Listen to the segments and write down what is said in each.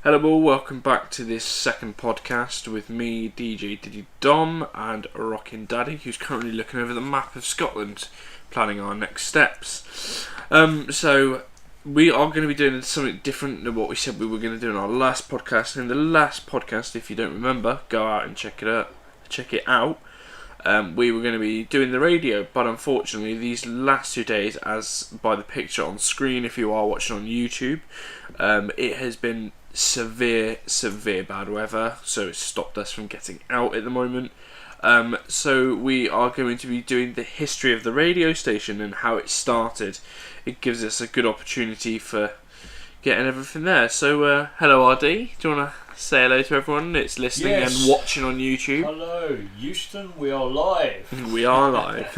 Hello all, welcome back to this second podcast with me, DJ Diddy Dom, and Rockin Daddy, who's currently looking over the map of Scotland, planning our next steps. So we are going to be doing something different than what we said we were going to do in our last podcast. In the last podcast, if you don't remember, go out and check it out. We were going to be doing the radio, but unfortunately these last 2 days, as by the picture on screen if you are watching on YouTube, it has been severe bad weather, so it's stopped us from getting out at the moment. So we are going to be doing the history of the radio station and how it started. It gives us a good opportunity for getting everything there. So hello RD, do you want to say hello to everyone that's listening and watching on YouTube? Hello Houston, we are live. We are live.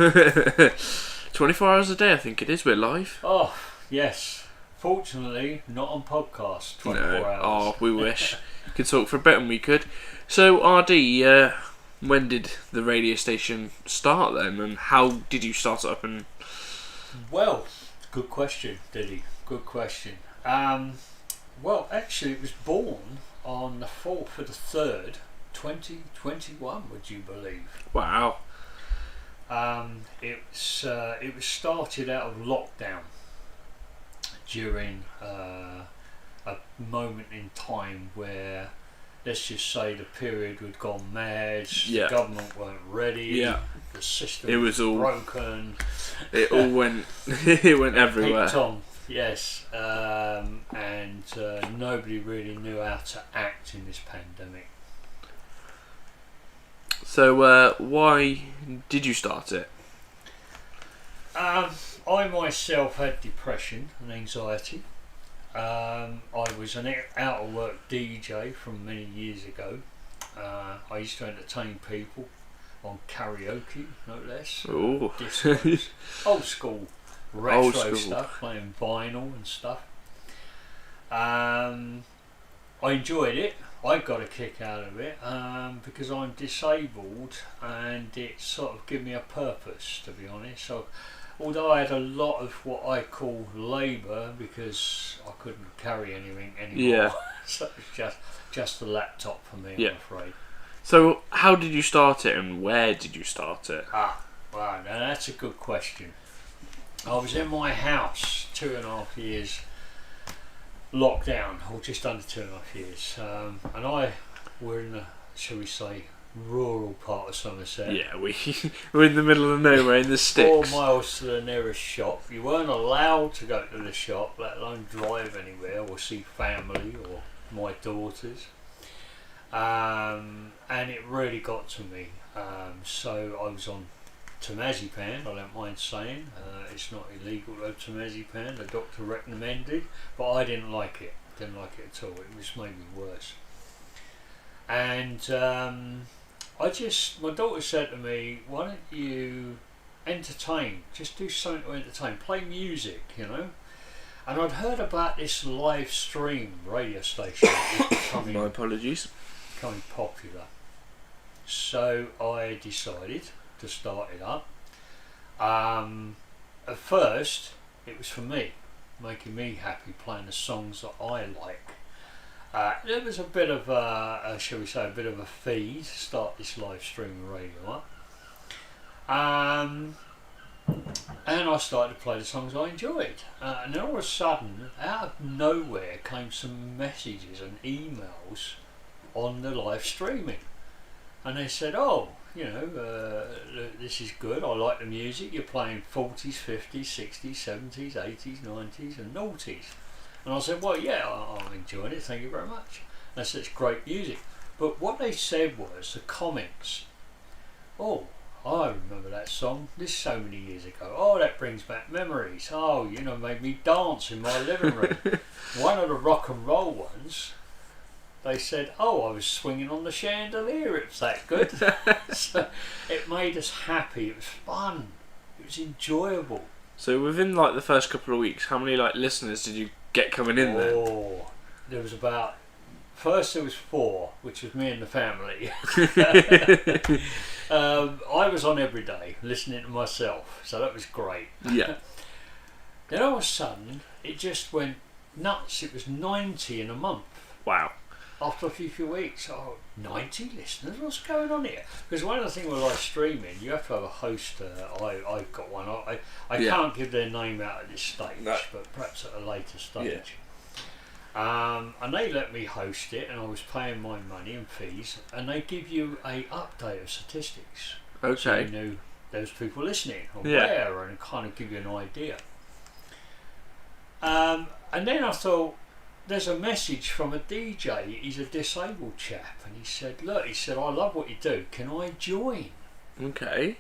24 hours a day I think it is, we're live. Oh yes, fortunately not on podcast 24 hours. Oh, we wish. Could talk for a bit and we could. So RD, when did the radio station start then, and how did you start it up? And well, good question, Diddy. Good question. Well, actually, it was born on the 4th of the 3rd, 2021. Would you believe? Wow. It was started out of lockdown during a moment in time where, let's just say, the period had gone mad. Yeah. The government weren't ready. Yeah. The system was all broken. It all went. It went everywhere. Picked on, yes, and nobody really knew how to act in this pandemic. So, why did you start it? I myself had depression and anxiety. I was an out of work DJ from many years ago. I used to entertain people on karaoke, no less. Ooh. Discos, old school retro stuff, playing vinyl and stuff. I enjoyed it. I got a kick out of it because I'm disabled, and it sort of gave me a purpose, to be honest. So, although I had a lot of what I call labour because I couldn't carry anything anymore, yeah. So it was just the laptop for me, yeah. I'm afraid. So, how did you start it, and where did you start it? Wow, now that's a good question. I was in my house 2.5 years lockdown, or just under 2.5 years, and I were in a, shall we say, rural part of Somerset. Yeah, we're in the middle of nowhere in the sticks. 4 miles to the nearest shop. You weren't allowed to go to the shop, let alone drive anywhere or see family or my daughters. And it really got to me. So I was on temazepam, I don't mind saying. It's not illegal to have temazepam, the doctor recommended, but I didn't like it. Didn't like it at all. It just made me worse. And my daughter said to me, why don't you entertain, just do something to entertain, play music, you know. And I'd heard about this live stream radio station that was becoming, my apologies, becoming popular. So I decided to start it up. At first it was for me, making me happy, playing the songs that I like. There was a bit of shall we say, a bit of a fee to start this live streaming radio up. And I started to play the songs I enjoyed. And then all of a sudden, out of nowhere, came some messages and emails on the live streaming. And they said, oh, you know, this is good, I like the music, you're playing 40s, 50s, 60s, 70s, 80s, 90s and noughties. And I said, well, yeah, I'm enjoying it, thank you very much. And they said, it's great music. But what they said was, the comments, oh, I remember that song, this is so many years ago. Oh, that brings back memories. Oh, you know, made me dance in my living room. One of the rock and roll ones, they said, oh, I was swinging on the chandelier, it was that good. So it made us happy, it was fun, it was enjoyable. So within like the first couple of weeks, how many like listeners did you get coming in there? Oh, there was about, first there was 4, which was me and the family. I was on every day, listening to myself, so that was great. Yeah. Then all of a sudden, it just went nuts. It was 90 in a month. Wow. After a few weeks, 90 listeners, what's going on here? Because one of the things with live streaming, you have to have a host. I've got one. I can't give their name out at this stage, but perhaps at a later stage. And they let me host it, and I was paying my money and fees, and they give you a update of statistics. Okay. So you know there's people listening, or where, and kind of give you an idea. And then I thought, there's a message from a DJ. He's a disabled chap, and he said, "Look," he said, "I love what you do. Can I join?" Okay.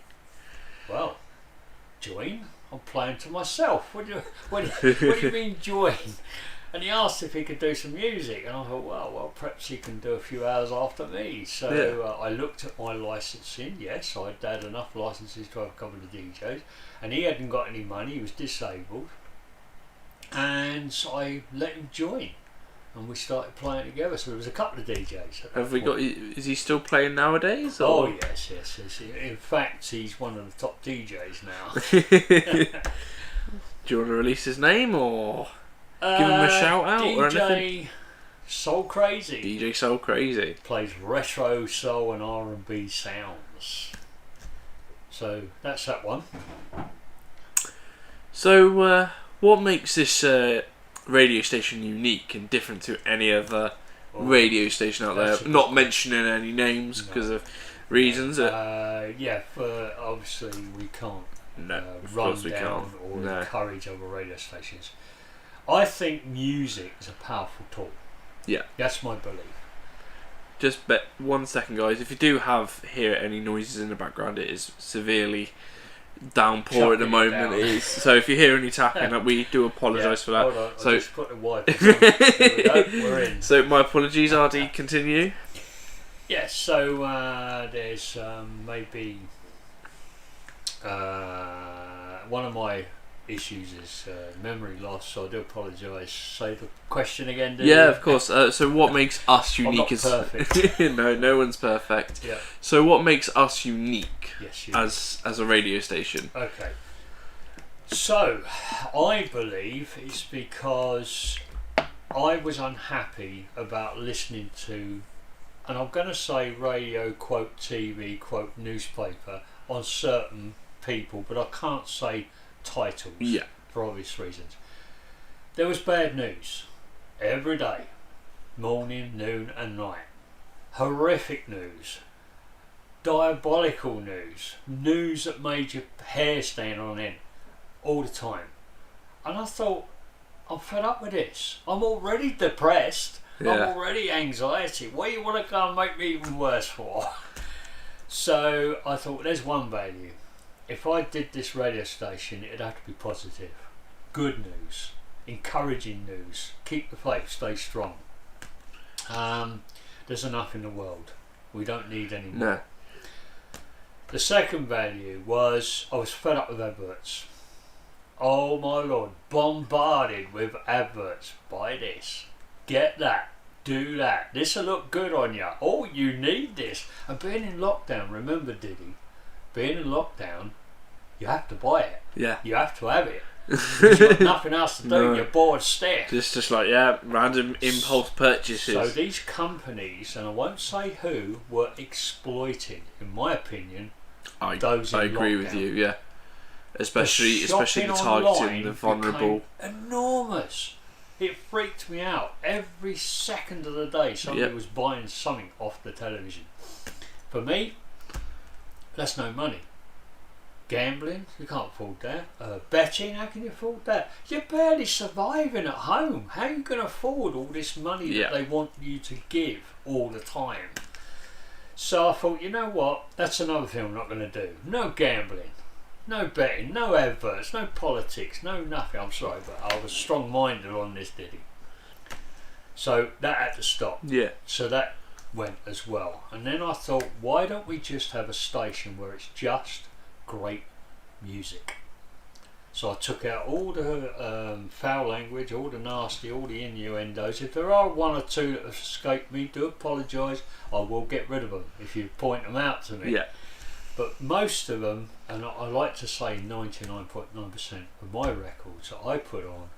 Well, join? I'm playing to myself. What do you mean join? And he asked if he could do some music, and I thought, well, perhaps he can do a few hours after me. So I looked at my licensing. Yes, I'd had enough licenses to have a couple of DJs, and he hadn't got any money. He was disabled. And so I let him join, and we started playing together. So there was a couple of DJs. Have we got? Is he still playing nowadays? Or? Oh yes. In fact, he's one of the top DJs now. Do you want to release his name or give him a shout out or anything? DJ Soul Crazy. DJ Soul Crazy Plays retro soul and R&B sounds. So that's that one. So. What makes this radio station unique and different to any other radio station out there? Not mentioning any names because of reasons. For obviously we can't run down or encourage other radio stations. I think music is a powerful tool. Yeah, that's my belief. Just 1 second, guys. If you do hear any noises in the background, it is severely downpour at the moment. So if you hear any tapping, we do apologise for that. Hold on, so I'll just put the wipers on. There we go, we're in. So my apologies, RD, continue. Yes, so there's maybe one of my issues is memory loss, so I do apologise. Say the question again, Yeah, of course. So what makes us unique is perfect. No one's perfect. Yeah. So what makes us unique as a radio station? Okay. So I believe it's because I was unhappy about listening to, and I'm going to say radio, quote TV, quote newspaper, on certain people, but I can't say titles for obvious reasons. There was bad news every day, morning, noon and night. Horrific news, diabolical news that made your hair stand on end all the time. And I thought, I'm fed up with this. I'm already depressed. I'm already anxiety. What do you want to go and make me even worse for? So I thought, there's one value. If I did this radio station, it'd have to be positive. Good news. Encouraging news. Keep the faith. Stay strong. There's enough in the world. We don't need any more. No. The second value was I was fed up with adverts. Oh my Lord. Bombarded with adverts. Buy this. Get that. Do that. This'll look good on you. Oh, you need this. And being in lockdown, remember, Diddy, being in lockdown, you have to buy it. Yeah. You have to have it. You've got nothing else to do. You're bored stiff. Just like random impulse purchases. So these companies, and I won't say who, were exploiting, in my opinion, those in I agree lockdown. with you. Yeah. Especially the targeting the vulnerable. Enormous. It freaked me out. Every second of the day, somebody was buying something off the television. For me, that's no money. Gambling, you can't afford that. Betting, how can you afford that? You're barely surviving at home. How are you going to afford all this money that they want you to give all the time? So I thought, you know what? That's another thing I'm not going to do. No gambling, no betting, no adverts, no politics, no nothing. I'm sorry, but I was strong-minded on this, Diddy. So that had to stop. Yeah. So that went as well. And then I thought, why don't we just have a station where it's just great music? So I took out all the foul language, all the nasty, all the innuendos. If there are one or two that have escaped me, do apologise. I will get rid of them if you point them out to me. Yeah. But most of them, and I like to say 99.9% of my records that I put on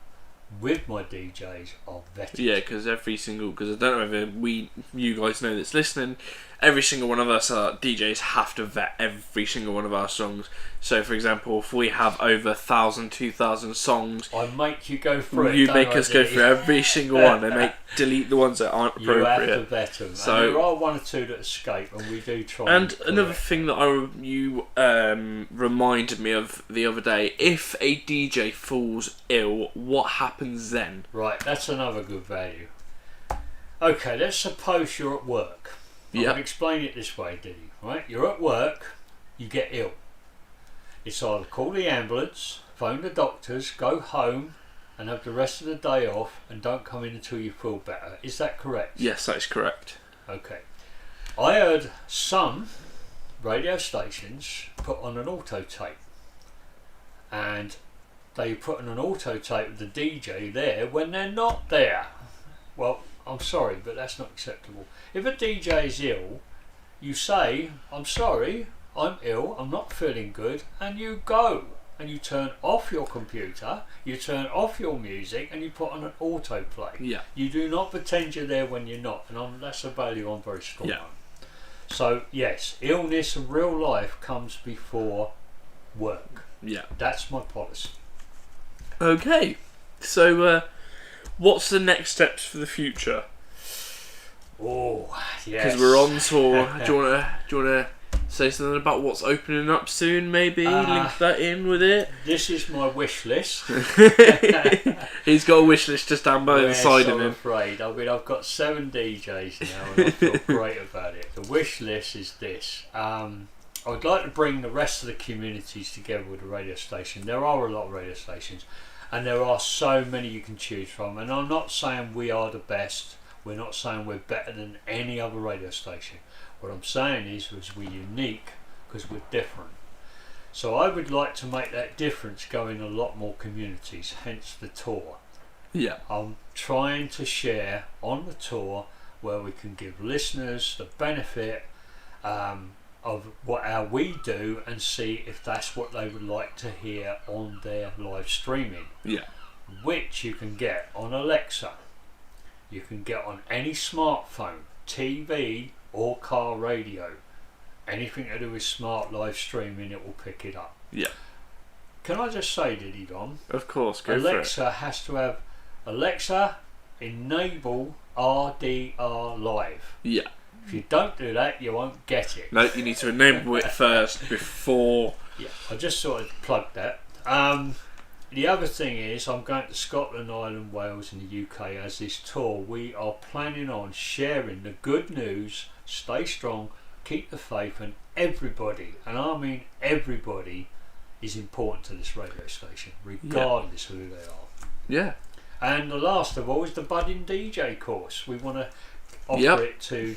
with my DJs are vetted. Yeah, because I don't know if you guys know that's listening, every single one of us DJs have to vet every single one of our songs. So, for example, if we have over 1,000, 2,000 songs, I make you go through it. You make us go through every single one and delete the ones that aren't appropriate. You have to vet them. So, and there are one or two that escape, and we do try. And another thing that you reminded me of the other day: if a DJ falls ill, what happens then? Right, that's another good value. Okay, let's suppose you're at work. I'm going to explain it this way, Diddy. Right, you're at work, you get ill. It's either call the ambulance, phone the doctors, go home, and have the rest of the day off, and don't come in until you feel better. Is that correct? Yes, that is correct. Okay. I heard some radio stations put on an auto tape, and they put on an auto tape with the DJ there when they're not there. Well, I'm sorry, but that's not acceptable. If a DJ is ill, you say, I'm sorry, I'm ill, I'm not feeling good, and you go. And you turn off your computer, you turn off your music, and you put on an autoplay. Yeah. You do not pretend you're there when you're not, and that's a value I'm very strong on. So, yes, illness and real life comes before work. Yeah. That's my policy. Okay. So, what's the next steps for the future? Oh, yes. Because we're on tour. Do you wanna say something about what's opening up soon? Maybe link that in with it. This is my wish list. He's got a wish list just down by the side of him. I'm afraid. I mean, I've got 7 DJs now, and I feel great about it. The wish list is this. I would like to bring the rest of the communities together with the radio station. There are a lot of radio stations, and there are so many you can choose from. And I'm not saying we are the best. We're not saying we're better than any other radio station. What I'm saying is we're unique because we're different. So I would like to make that difference go in a lot more communities, hence the tour. Yeah. I'm trying to share on the tour where we can give listeners the benefit of how we do and see if that's what they would like to hear on their live streaming. Yeah. Which you can get on Alexa. You can get on any smartphone, TV or car radio. Anything to do with smart live streaming, it will pick it up. Yeah. Can I just say, Diddy Dom? Of course, go Alexa for it. has to have Alexa enable RDR live. Yeah. If you don't do that, you won't get it. No, you need to enable it first before. Yeah, I just sort of plugged that. The other thing is, I'm going to Scotland, Ireland, Wales and the UK as this tour. We are planning on sharing the good news, stay strong, keep the faith, and everybody, and I mean everybody, is important to this radio station, regardless of who they are. Yeah. And the last of all is the budding DJ course. We want to offer it to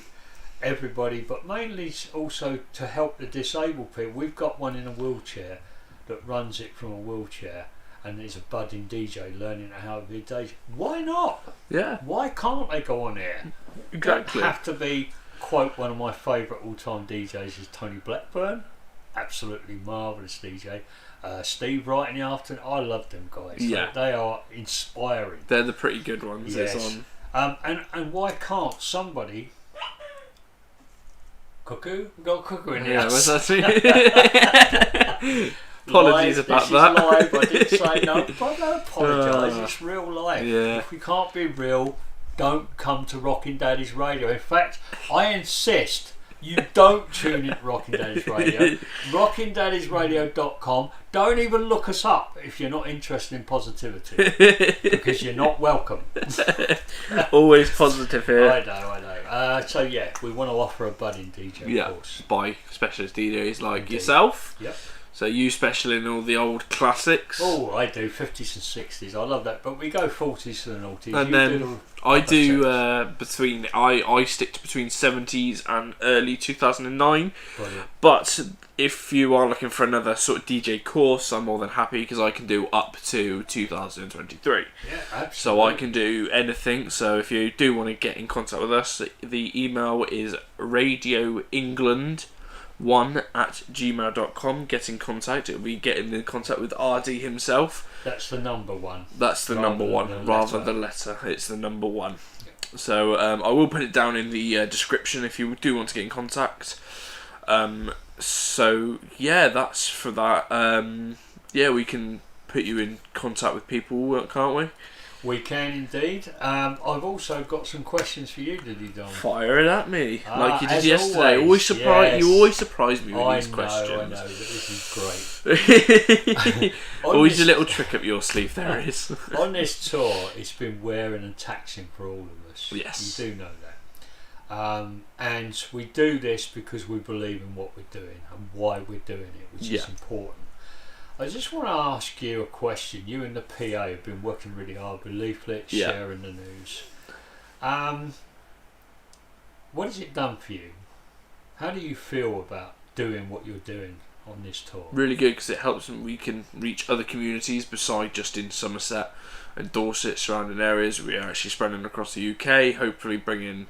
everybody, but mainly also to help the disabled people. We've got one in a wheelchair that runs it from a wheelchair, and is a budding DJ learning how to be a DJ. Why not? Yeah. Why can't they go on there? Exactly. Don't have to be, quote, one of my favourite all-time DJs is Tony Blackburn. Absolutely marvellous DJ. Steve Wright in the afternoon. I love them guys. Yeah. They are inspiring. They're the pretty good ones. Yes. It's on. And why can't somebody... Cuckoo? We've got a cuckoo in the Yeah, house. Apologies about that. Live. I didn't say no, but I apologise. It's real life. Yeah. If we can't be real, don't come to Rockin' Daddy's Radio. In fact, I insist you don't tune in to Rockin' Daddy's Radio. RockinDaddy'sRadio.com. Don't even look us up if you're not interested in positivity, because you're not welcome. Always positive here. I know. So yeah, we want to offer a budding DJ course by specialist DJs like yourself. Yep. So you special in all the old classics. Oh, I do 50s and 60s. I love that. But we go 40s to the noughties. And then I do I stick to between 70s and early 2009. Brilliant. But if you are looking for another sort of DJ course, I'm more than happy because I can do up to 2023. Yeah, absolutely. So I can do anything. So if you do want to get in contact with us, the email is radioengland 1@gmail.com. Get in contact. It'll be getting in contact with RD himself. That's the number one. That's the number one, rather the letter. It's the number one. So I will put it down in the description if you do want to get in contact. So yeah, that's for that. Yeah, we can put you in contact with people, can't we? We can indeed. I've also got some questions for you, Diddy Dom. Fire it at me, like you did yesterday. Always, You always surprise me with these questions. I know, but this is great. Always a little trick up your sleeve, there is. On this tour, it's been wearing and taxing for all of us. Yes. You do know that. And we do this because we believe in what we're doing and why we're doing it, which is important. I just want to ask you a question. You and the PA have been working really hard with leaflets, sharing the news. What has it done for you? How do you feel about doing what you're doing on this tour? Really good, because it helps we can reach other communities beside just in Somerset and Dorset, surrounding areas. We are actually spreading across the UK, hopefully bringing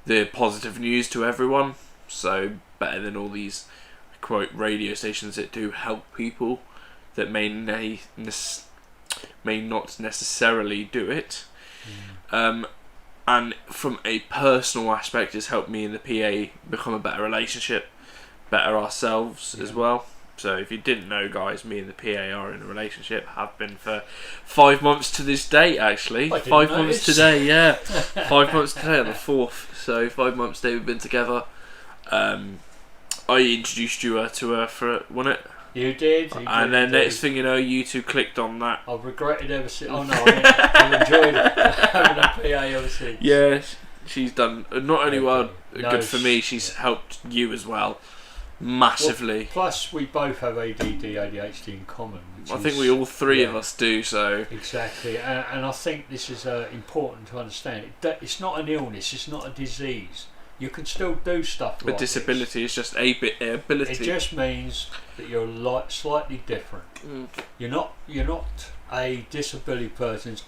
the positive news to everyone. So better than all these quote radio stations that do help people that may not necessarily do it. And from a personal aspect, it's helped me and the PA become a better relationship, better ourselves as well. So if you didn't know, guys, me and the PA are in a relationship, have been for 5 months to this date, actually. 5 months today, yeah. 5 months today on the 4th. So 5 months today we've been together. I introduced you to her for, wasn't it? You did. And then next thing you know, you two clicked on that. I've regretted ever since. Oh no, I've enjoyed it. Having a PA ever since. Yeah, she's done not only good for me, she's helped you as well. Massively. Well, plus, we both have ADD, ADHD in common. I think we all three of us do. So exactly, and I think this is important to understand. It's not an illness. It's not a disease. You can still do stuff. A disability is just a ability. It just means that you're slightly different. You're not a disability person's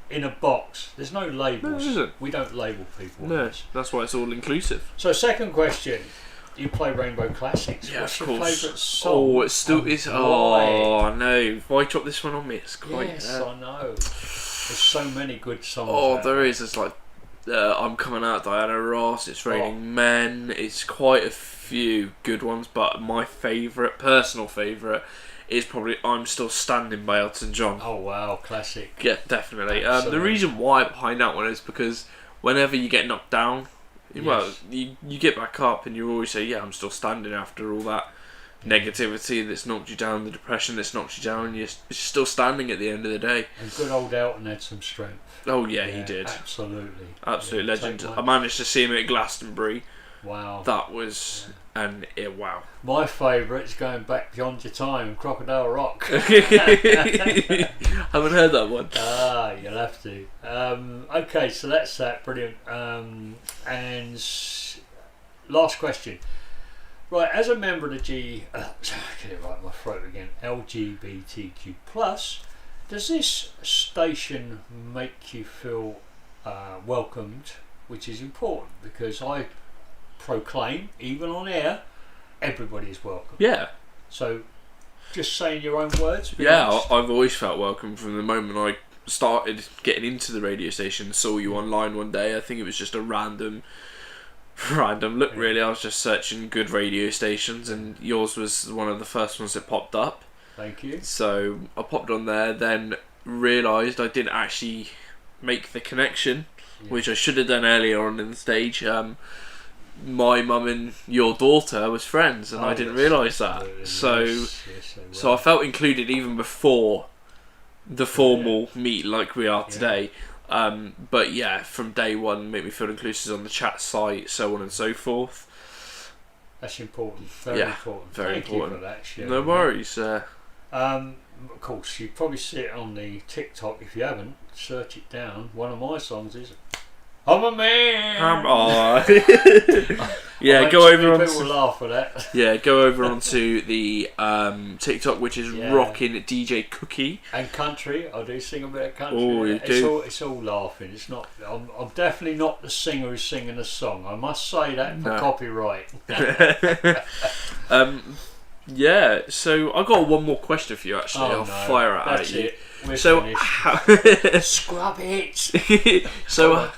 in a box. There's no labels. No, isn't. We don't label people. No, that's why it's all inclusive. So, second question. You play Rainbow Classics. Yeah, what's of your course. favourite song? Oh, it's still oh no! Why drop this one on me? It's quite. Yes, I know. There's so many good songs. Oh, there is. It's like I'm Coming Out, Diana Ross. It's Raining Men. It's quite a few good ones, but my personal favourite, is probably I'm Still Standing by Elton John. Oh wow, classic. Yeah, definitely. The reason why behind that one is because whenever you get knocked down, well, you get back up and you always say, yeah, I'm still standing after all that negativity that's knocked you down, the depression that's knocked you down, you're still standing at the end of the day. And good old Elton had some strength. Oh yeah, he did. Absolutely. Absolute legend. I managed to see him at Glastonbury. Wow. That was wow. My favourite's going back beyond your time, Crocodile Rock. Haven't heard that one. You'll have to. Okay, so that's that. Brilliant. And last question. Right, as a member of the get it right, my throat again. LGBTQ+, does this station make you feel welcomed? Which is important because I proclaim, even on air, everybody is welcome. Yeah. So, just saying your own words. I've always felt welcome from the moment I started getting into the radio station. Saw you online one day. I think it was just a random look. Really, I was just searching good radio stations, and yours was one of the first ones that popped up. Thank you. So I popped on there, then realised I didn't actually make the connection, which I should have done earlier on in the stage. My mum and your daughter was friends, and I didn't realise that. So I felt included even before the formal meet like we are today. But yeah, from day one, make me feel inclusive on the chat site, so on and so forth. That's important. Very important. Very Thank important. you for that, Sharon. No worries. Of course, you probably see it on the TikTok. If you haven't, search it down. One of my songs is "I'm a Man." Yeah, go over on. People laugh at that. Yeah, go over onto the TikTok, which is Rockin DJ Cookie. And country, I do sing a bit of country. Oh, you do. It's all laughing. It's not. I'm definitely not the singer who's singing the song. I must say that for copyright. Yeah. So I got one more question for you. Actually, I'll fire it at you. We're so scrub it. So.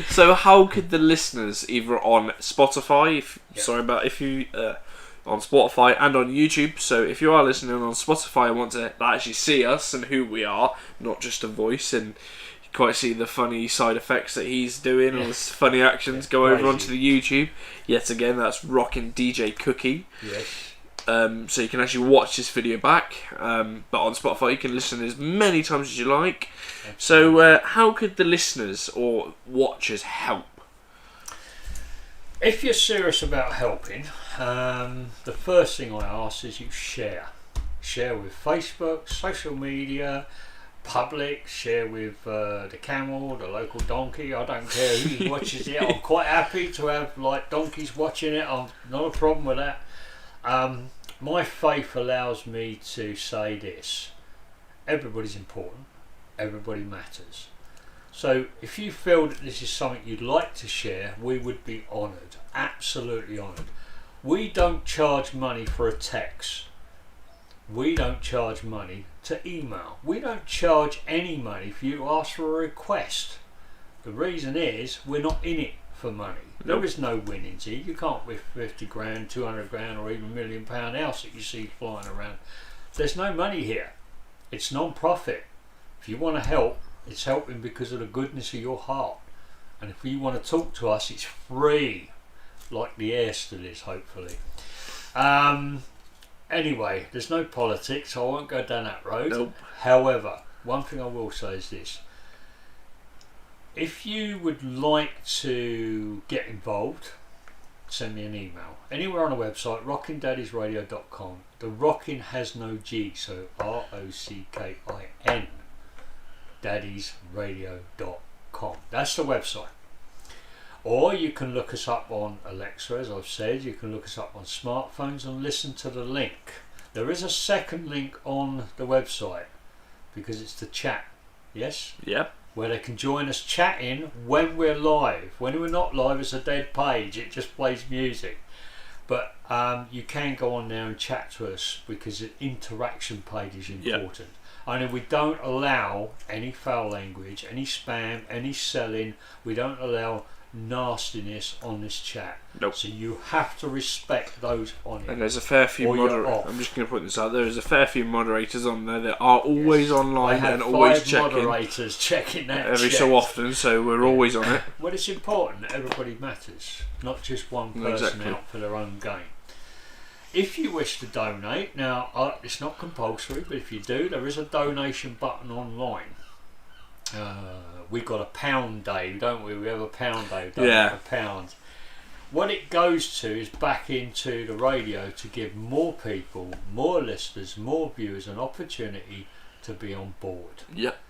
So how could the listeners, either on Spotify, if you on Spotify and on YouTube, so if you are listening on Spotify and want to actually see us and who we are, not just a voice, and you quite see the funny side effects that he's doing, all his funny actions, go over onto the YouTube. Yet again, that's Rockin' DJ Cookie. Yes. So you can actually watch this video back, but on Spotify you can listen as many times as you like. So how could the listeners or watchers help? If you're serious about helping, the first thing I ask is you share with Facebook, social media, public, share with the camel, the local donkey. I don't care who watches it. I'm quite happy to have like donkeys watching it. I'm not a problem with that. My faith allows me to say this: everybody's important, everybody matters. So if you feel that this is something you'd like to share, we would be honoured, absolutely honoured. We don't charge money for a text. We don't charge money to email. We don't charge any money if you ask for a request. The reason is we're not in it for money. There is no winnings here. You can't with 50 grand, 200 grand or even £1 million house that you see flying around. There's no money here. It's non-profit. If you want to help, it's helping because of the goodness of your heart. And if you want to talk to us, it's free, like the air still is, hopefully. Anyway, there's no politics, so I won't go down that road. Nope. However, one thing I will say is this: if you would like to get involved, send me an email. Anywhere on the website, rockindaddiesradio.com. The Rockin has no G, so ROCKIN, daddiesradio.com. That's the website. Or you can look us up on Alexa, as I've said. You can look us up on smartphones and listen to the link. There is a second link on the website because it's the chat. Yes? Yep. Where they can join us chatting when we're live. When we're not live, it's a dead page. It just plays music. But you can go on there and chat to us because the interaction page is important. And we don't allow any foul language, any spam, any selling. We don't allow nastiness on this chat. Nope. So you have to respect those on it. And there's a fair few moderators. I'm just going to put this out. There's a fair few moderators on there that are always online and always checking. Moderators checking that every chat. so often, so we're always on it. Well, it's important that everybody matters, not just one person out for their own gain. If you wish to donate, now it's not compulsory, but if you do, there is a donation button online. We've got a pound day, don't we? We have a pound day, a pound. What it goes to is back into the radio to give more people, more listeners, more viewers an opportunity to be on board. Yep.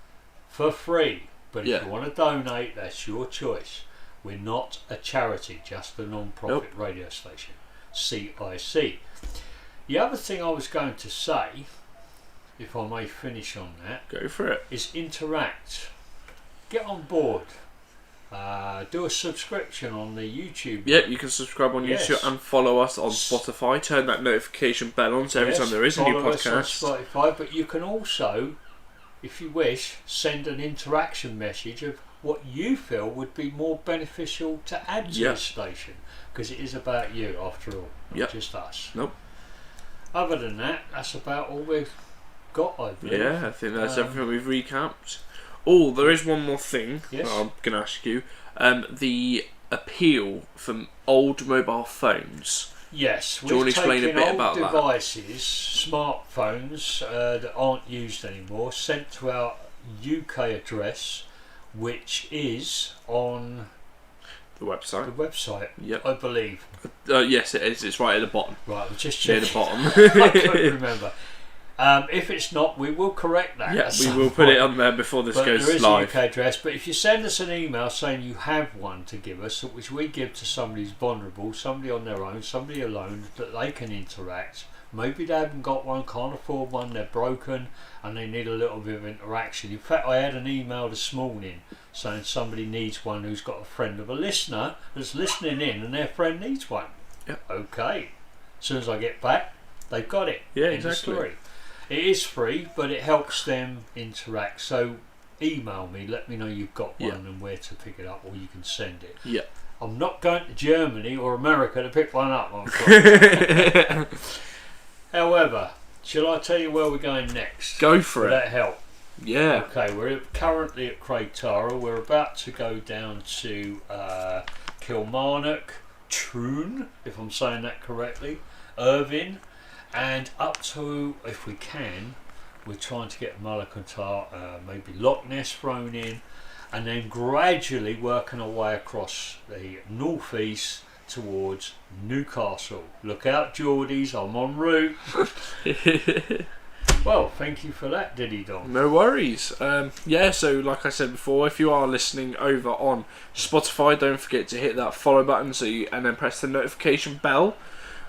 For free. But if you want to donate, that's your choice. We're not a charity, just a non-profit radio station. CIC. The other thing I was going to say, if I may finish on that, go for it, is interact. Get on board. Do a subscription on the YouTube. Yep, you can subscribe on YouTube and follow us on Spotify. Turn that notification bell on so every time there is a new podcast. On Spotify, but you can also, if you wish, send an interaction message of what you feel would be more beneficial to add to this station, because it is about you after all, not just us. Nope. Other than that, that's about all we've got, I believe. Yeah, I think that's everything we've recapped. Oh, there is one more thing that I'm going to ask you. The appeal from old mobile phones. Yes, do you want to explain a bit about that? Devices, smartphones that aren't used anymore, sent to our UK address, which is on the website. The website, I believe. Yes, it is. It's right at the bottom. Right, we'll just check. Near the bottom. I couldn't remember. If it's not, we will correct that. Yeah, we will put it on there before this goes there is live. a UK address, but if you send us an email saying you have one to give us, which we give to somebody who's vulnerable, somebody on their own, somebody alone, that they can interact. Maybe they haven't got one, can't afford one, they're broken, and they need a little bit of interaction. In fact, I had an email this morning saying somebody needs one who's got a friend of a listener that's listening in and their friend needs one. Yep. Okay. As soon as I get back, they've got it. Yeah, End exactly. of story. It is free, but it helps them interact. So email me, let me know you've got one and where to pick it up, or you can send it. Yeah. I'm not going to Germany or America to pick one up, I'm sorry. However, shall I tell you where we're going next? Go for Will it. that help? Yeah. Okay, we're currently at Craig Tara. We're about to go down to Kilmarnock, Troon, if I'm saying that correctly, Irvine, and up to, if we can, we're trying to get Mullaghmore, maybe Loch Ness thrown in, and then gradually working our way across the northeast towards Newcastle. Look out, Geordies, I'm en route. Well, thank you for that, Diddy Dom. No worries. Yeah, so like I said before, if you are listening over on Spotify, don't forget to hit that follow button and then press the notification bell,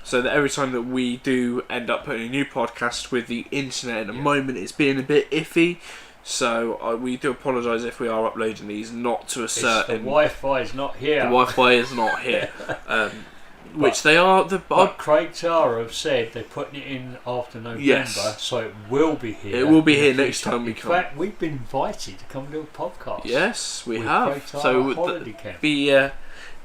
so that every time that we do end up putting a new podcast, with the internet at the moment it's being a bit iffy, so we do apologise if we are uploading these not to a certain... The Wi-Fi is not here. The Wi-Fi is not here. Which they are... But Craig Tara have said they're putting it in after November, Yes. so it will be here. It will be here next time we come. In fact, we've been invited to come do a podcast. Yes, we with have. Craig Tara So holiday camp. be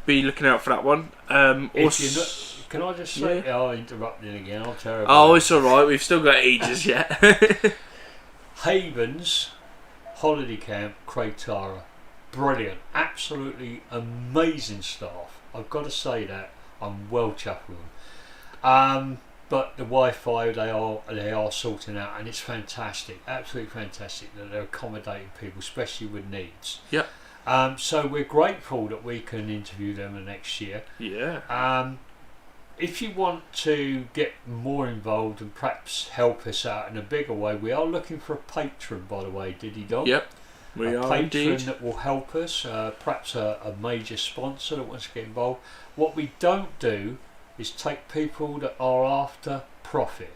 looking out for that one. If you're not, can I just say? Yeah. I'll interrupt you again. I'm terrible. Oh, it's alright, we've still got ages yet. Havens holiday camp, Craig Tara, brilliant, absolutely amazing staff. I've got to say that I'm well chuffed with them. But the Wi-Fi they are sorting out, and it's fantastic, absolutely fantastic that they're accommodating people, especially with needs. Yep. So we're grateful that we can interview them the next year. Yeah. If you want to get more involved and perhaps help us out in a bigger way, we are looking for a patron, by the way, Diddy Dog. Yep. We a are patron indeed. that will help us, perhaps a major sponsor that wants to get involved. What we don't do is take people that are after profit.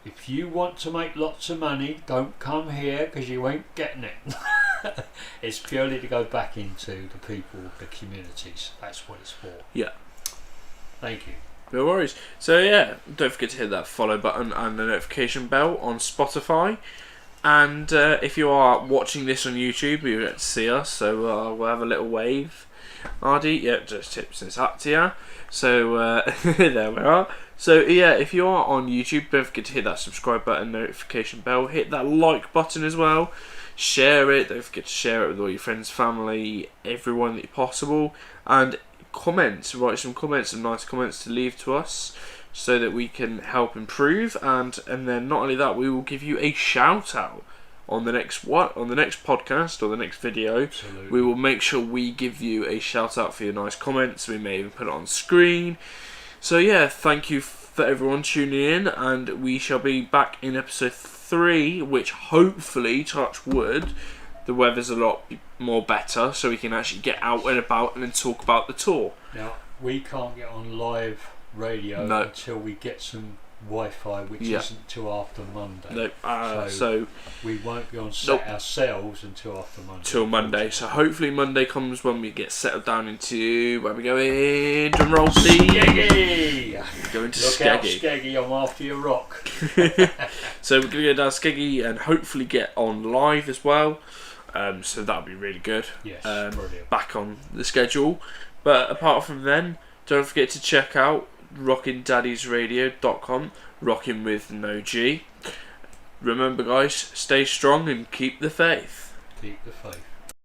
If you want to make lots of money, don't come here, because you ain't getting it. It's purely to go back into the people, the communities. That's what it's for. Yeah. Thank you. No worries. So yeah, don't forget to hit that follow button and the notification bell on Spotify. And if you are watching this on YouTube, you get to see us, so we'll have a little wave. Ardy, yep, just tips this up to you. So there we are. So yeah, if you are on YouTube, don't forget to hit that subscribe button, notification bell, hit that like button as well. Share it, don't forget to share it with all your friends, family, everyone that possible. And comments, write some nice comments to leave to us, so that we can help improve, and then not only that, we will give you a shout out on the next podcast or the next video. Absolutely. We will make sure we give you a shout out for your nice comments. We may even put it on screen. So yeah, thank you for everyone tuning in, and we shall be back in episode 3, which hopefully, touch wood, the weather's a lot more better, so we can actually get out and about and then talk about the tour. Now, we can't get on live radio until we get some Wi-Fi, which isn't till after Monday. No, so we won't be on set ourselves until after Monday. Till Monday. So hopefully Monday comes when we get settled down into where we go in. Drum roll, please. Skeggy! Going to Look Skeggy. out, Skeggy! I'm after your rock. So we're gonna go down Skeggy and hopefully get on live as well. So that'll be really good. Yes, brilliant. Back on the schedule. But apart from then, don't forget to check out rockindaddiesradio.com, rocking with no G. Remember guys, stay strong and keep the faith. Keep the faith.